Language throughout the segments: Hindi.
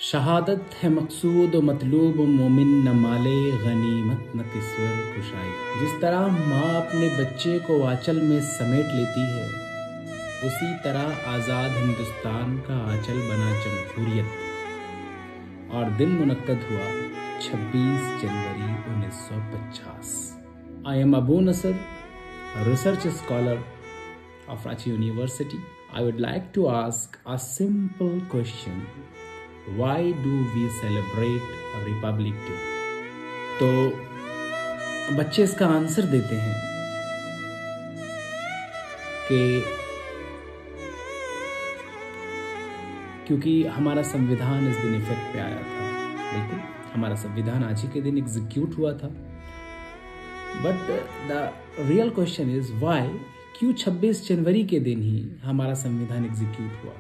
शहादत है मकसूद व मतलूब मोमिन न माले गनीमत न किस्वर कुशाई। जिस तरह माँ अपने बच्चे को आंचल में समेट लेती है, उसी तरह आज़ाद हिंदुस्तान का आंचल बना जमहूरियत। और दिन मुनक्कद हुआ 26 जनवरी 1950। I am Abu Nasar, research scholar of Ranchi University. I would like to ask a simple question. Why do we celebrate Republic Day? तो बच्चे इसका आंसर देते हैं कि क्योंकि हमारा संविधान इस दिन इफेक्ट पे आया था। बिल्कुल, हमारा संविधान आज ही के दिन एग्जीक्यूट हुआ था। But the real question is why, क्यों 26 जनवरी के दिन ही हमारा संविधान एग्जीक्यूट हुआ।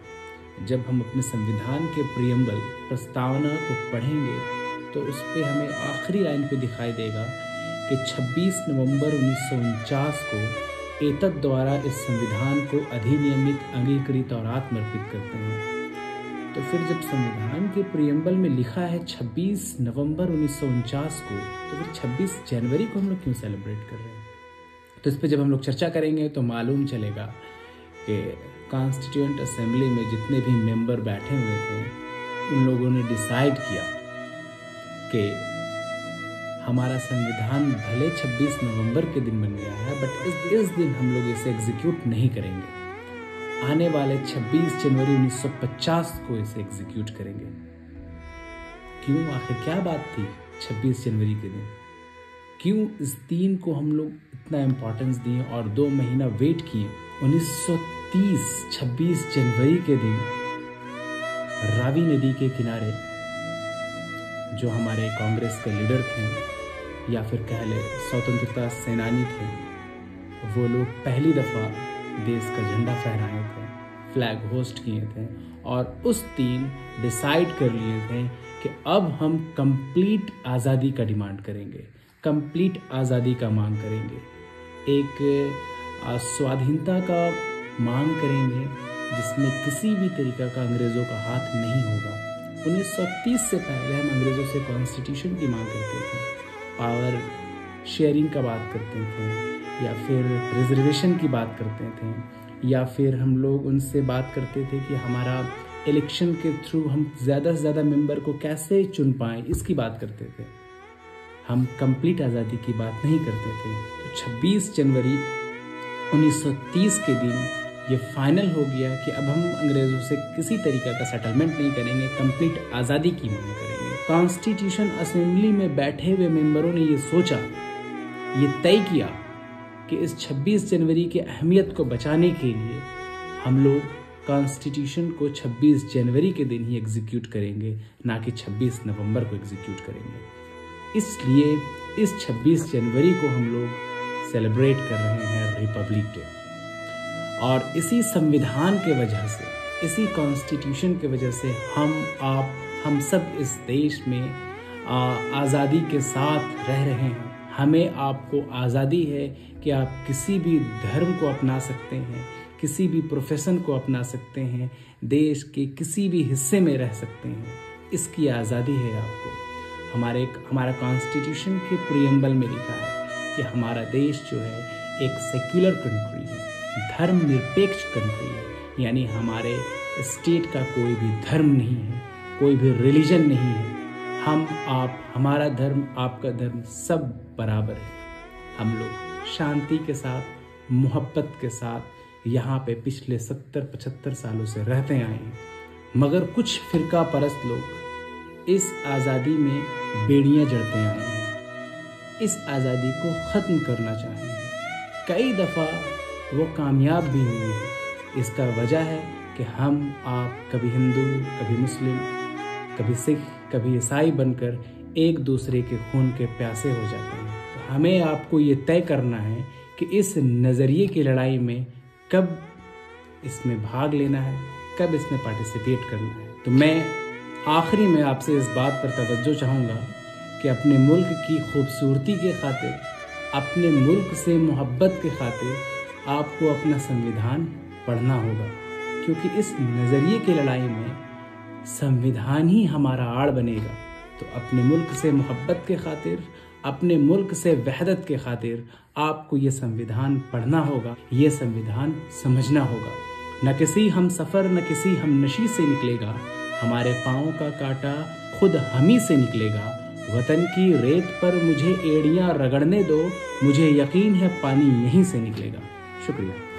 जब हम अपने संविधान के प्रियम्बल प्रस्तावना को पढ़ेंगे तो उस पर हमें आखिरी लाइन पे दिखाई देगा कि 26 नवंबर 1949 को एतद द्वारा इस संविधान को अधिनियमित, अंगीकृत और आत्मर्पित करते हैं। तो फिर जब संविधान के प्रियम्बल में लिखा है 26 नवंबर 1949 को, तो फिर 26 जनवरी को हम लोग क्यों सेलिब्रेट कर रहे हैं? तो इस पर जब हम लोग चर्चा करेंगे तो मालूम चलेगा कि कॉन्स्टिट्यूएंट असेंबली में जितने भी मेंबर बैठे हुए थे, उन लोगों ने डिसाइड किया कि हमारा संविधान भले 26 नवंबर के दिन बन गया है, बट इस दिन हम लोग इसे एग्जीक्यूट नहीं करेंगे। आने वाले 26 जनवरी 1950 को इसे एग्जीक्यूट करेंगे। क्यों? आखिर क्या बात थी 26 जनवरी के दिन? क्यों इस दिन को हम लोग इतना इम्पोर्टेंस दिए और 2 महीना वेट किए? 1930 26 जनवरी के दिन रावी नदी के किनारे जो हमारे कांग्रेस के लीडर थे या फिर कह ले स्वतंत्रता सेनानी थे, वो लोग पहली दफ़ा देश का झंडा फहराए थे, फ्लैग होस्ट किए थे और उस दिन डिसाइड कर लिए थे कि अब हम कंप्लीट आज़ादी का डिमांड करेंगे, कंप्लीट आज़ादी का मांग करेंगे, एक स्वाधीनता का मांग करेंगे जिसमें किसी भी तरीका का अंग्रेज़ों का हाथ नहीं होगा। 1930 से पहले हम अंग्रेज़ों से कॉन्स्टिट्यूशन की मांग करते थे, पावर शेयरिंग का बात करते थे, या फिर रिजर्वेशन की बात करते थे, या फिर हम लोग उनसे बात करते थे कि हमारा इलेक्शन के थ्रू हम ज़्यादा से ज़्यादा मेंबर को कैसे चुन पाएँ, इसकी बात करते थे। हम कंप्लीट आज़ादी की बात नहीं करते थे। तो 26 जनवरी 1930 के दिन ये फाइनल हो गया कि अब हम अंग्रेज़ों से किसी तरीका का सेटलमेंट नहीं करेंगे, कंप्लीट आज़ादी की मांग करेंगे। कॉन्स्टिट्यूशन असेंबली में बैठे हुए मेंबरों ने ये सोचा, ये तय किया कि इस 26 जनवरी की अहमियत को बचाने के लिए हम लोग कॉन्स्टिट्यूशन को 26 जनवरी के दिन ही एग्जीक्यूट करेंगे, ना कि 26 नवंबर को एग्जीक्यूट करेंगे। इसलिए इस 26 जनवरी को हम लोग सेलिब्रेट कर रहे हैं रिपब्लिक डे। और इसी संविधान के वजह से, इसी कॉन्स्टिट्यूशन के वजह से हम सब इस देश में आज़ादी के साथ रह रहे हैं। हमें आपको आज़ादी है कि आप किसी भी धर्म को अपना सकते हैं, किसी भी प्रोफेशन को अपना सकते हैं, देश के किसी भी हिस्से में रह सकते हैं। इसकी आज़ादी है आपको। हमारा कॉन्स्टिट्यूशन के प्रियम्बल में लिखा है कि हमारा देश जो है एक सेक्युलर कंट्री है, धर्मनिरपेक्ष कंट्री है, यानी हमारे स्टेट का कोई भी धर्म नहीं है, कोई भी रिलीजन नहीं है। हम आप, हमारा धर्म, आपका धर्म, सब बराबर है। हम लोग शांति के साथ, मोहब्बत के साथ यहाँ पे पिछले 70-75 सालों से रहते आए हैं। मगर कुछ फिरका परस्त लोग इस आज़ादी में बेड़ियां जड़ते आए हैं, इस आज़ादी को ख़त्म करना चाहे हैं। कई दफ़ा वो कामयाब भी हुए हैं। इसका वजह है कि हम आप कभी हिंदू, कभी मुस्लिम, कभी सिख, कभी ईसाई बनकर एक दूसरे के खून के प्यासे हो जाते हैं। तो हमें आपको ये तय करना है कि इस नज़रिए की लड़ाई में कब इसमें भाग लेना है, कब इसमें पार्टिसिपेट करना है। तो मैं आखिरी में आपसे इस बात पर तवज्जो चाहूँगा कि अपने मुल्क की खूबसूरती के खातिर, अपने मुल्क से मोहब्बत के खातिर आपको अपना संविधान पढ़ना होगा, क्योंकि इस नज़रिए की लड़ाई में संविधान ही हमारा आड़ बनेगा। तो अपने मुल्क से मोहब्बत के खातिर, अपने मुल्क से वहदत के खातिर आपको ये संविधान पढ़ना होगा, ये संविधान समझना होगा। न किसी हम सफ़र न किसी हम नशी से निकलेगा, हमारे पाँव का कांटा खुद हम ही से निकलेगा। वतन की रेत पर मुझे एड़ियाँ रगड़ने दो, मुझे यकीन है पानी यहीं से निकलेगा। शुक्रिया।